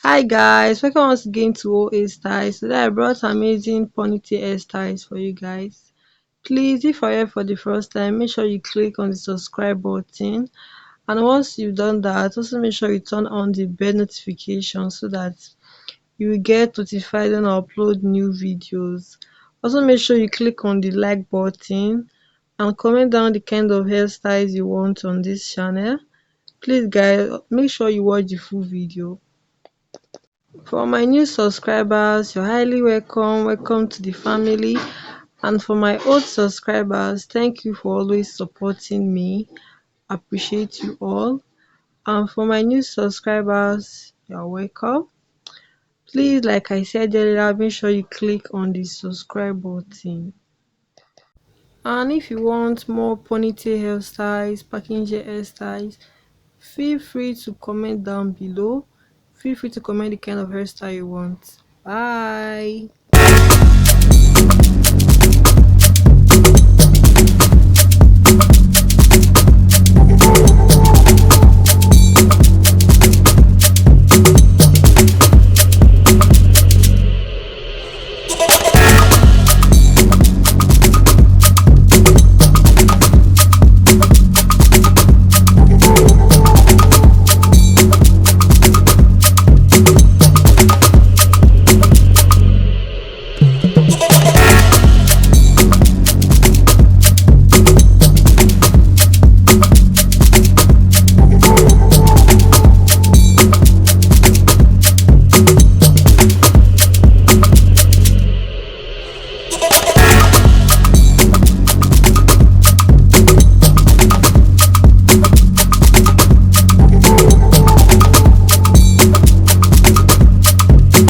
Hi guys, welcome once again to OA Styles. Today I brought amazing ponytail hairstyles for you guys. Please, if you're here for the first time, make sure you click on the subscribe button. And once you've done that, also make sure you turn on the bell notification so that you will get notified when I upload new videos. Also make sure you click on the like button and comment down the kind of hairstyles you want on this channel. Please guys, make sure you watch the full video. For my new subscribers, you're highly welcome. Welcome to the family. And for my old subscribers, thank you for always supporting me. Appreciate you all. And for my new subscribers, you're welcome. Please, like I said earlier, make sure you click on the subscribe button. And if you want more ponytail hairstyles, packing gel hairstyles, feel free to comment down below. Feel free to comment the kind of hairstyle you want. Bye.